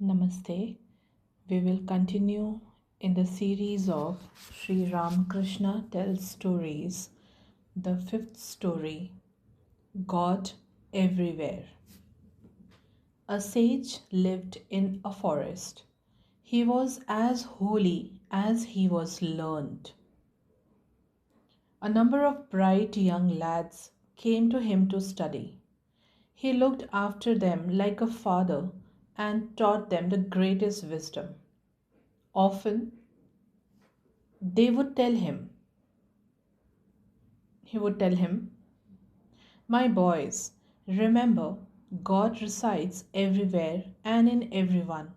Namaste. We will continue in the series of Sri Ramakrishna tells stories. The fifth story, God Everywhere. A sage lived in a forest. He was as holy as he was learned. A number of bright young lads came to him to study. He looked after them like a father and taught them the greatest wisdom. Often they would tell him, he would tell him, "My boys, remember, God resides everywhere and in everyone.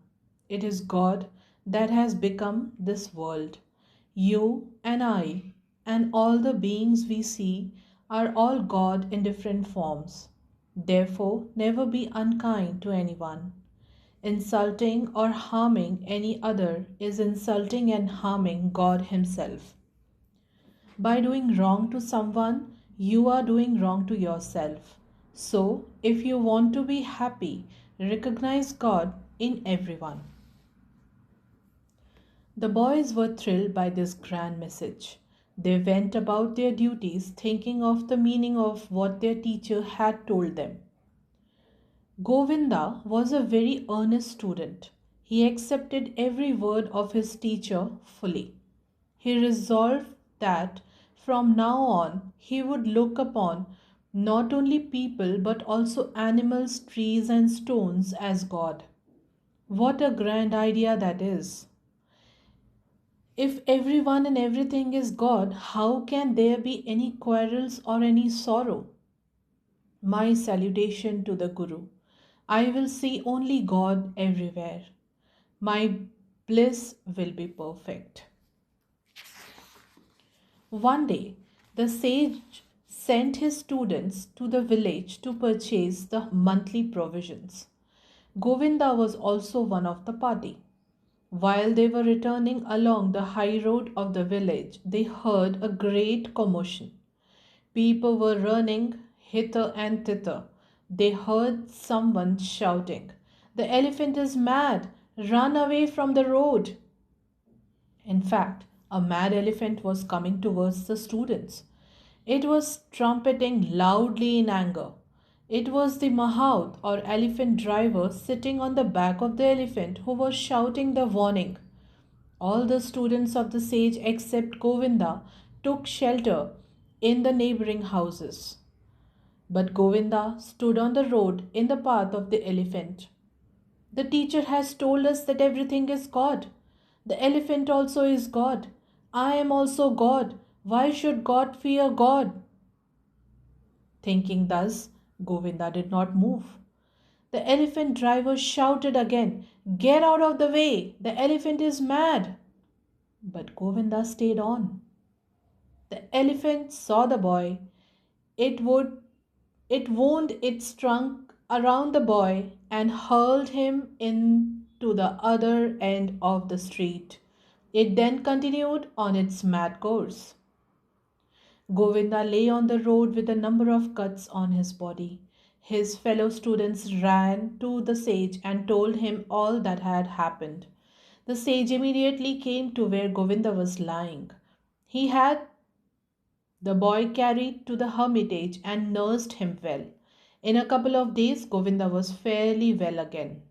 It is God that has become this world. You and I and all the beings we see are all God in different forms. Therefore, never be unkind to anyone. Insulting or harming any other is insulting and harming God Himself. By doing wrong to someone, you are doing wrong to yourself. So, if you want to be happy, recognize God in everyone." The boys were thrilled by this grand message. They went about their duties thinking of the meaning of what their teacher had told them. Govinda was a very earnest student. He accepted every word of his teacher fully. He resolved that from now on he would look upon not only people but also animals, trees, and stones as God. What a grand idea that is! If everyone and everything is God, how can there be any quarrels or any sorrow? My salutation to the Guru. I will see only God everywhere. My bliss will be perfect. One day, the sage sent his students to the village to purchase the monthly provisions. Govinda was also one of the party. While they were returning along the high road of the village, they heard a great commotion. People were running hither and thither. They heard someone shouting, "The elephant is mad! Run away from the road!" In fact, a mad elephant was coming towards the students. It was trumpeting loudly in anger. It was the mahout or elephant driver sitting on the back of the elephant who was shouting the warning. All the students of the sage except Govinda took shelter in the neighboring houses. But Govinda stood on the road in the path of the elephant. "The teacher has told us that everything is God. The elephant also is God. I am also God. Why should God fear God?" Thinking thus, Govinda did not move. The elephant driver shouted again, "Get out of the way! The elephant is mad!" But Govinda stayed on. The elephant saw the boy. It would it wound its trunk around the boy and hurled him into the other end of the street. It then continued on its mad course. Govinda lay on the road with a number of cuts on his body. His fellow students ran to the sage and told him all that had happened. The sage immediately came to where Govinda was lying. He had the boy carried to the hermitage and nursed him well. In a couple of days, Govinda was fairly well again.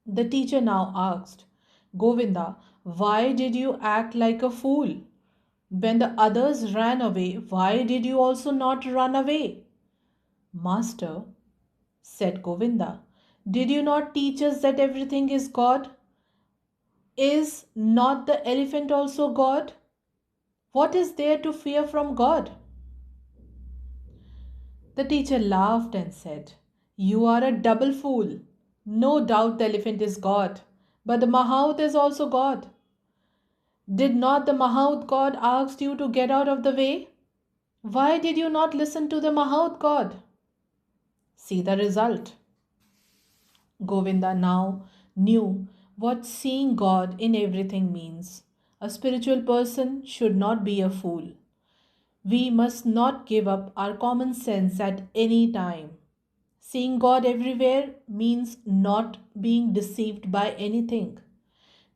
The teacher now asked, "Govinda, why did you act like a fool? When the others ran away, why did you also not run away?" "Master," said Govinda, "did you not teach us that everything is God? Is not the elephant also God? What is there to fear from God?" The teacher laughed and said, "You are a double fool. No doubt the elephant is God, but the Mahout is also God. Did not the Mahout God ask you to get out of the way? Why did you not listen to the Mahout God? See the result." Govinda now knew what seeing God in everything means. A spiritual person should not be a fool. We must not give up our common sense at any time. Seeing God everywhere means not being deceived by anything.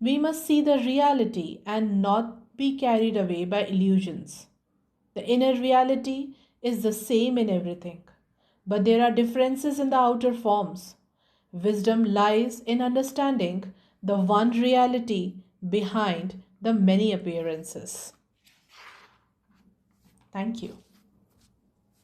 We must see the reality and not be carried away by illusions. The inner reality is the same in everything, but there are differences in the outer forms. Wisdom lies in understanding the one reality behind the many appearances. Thank you.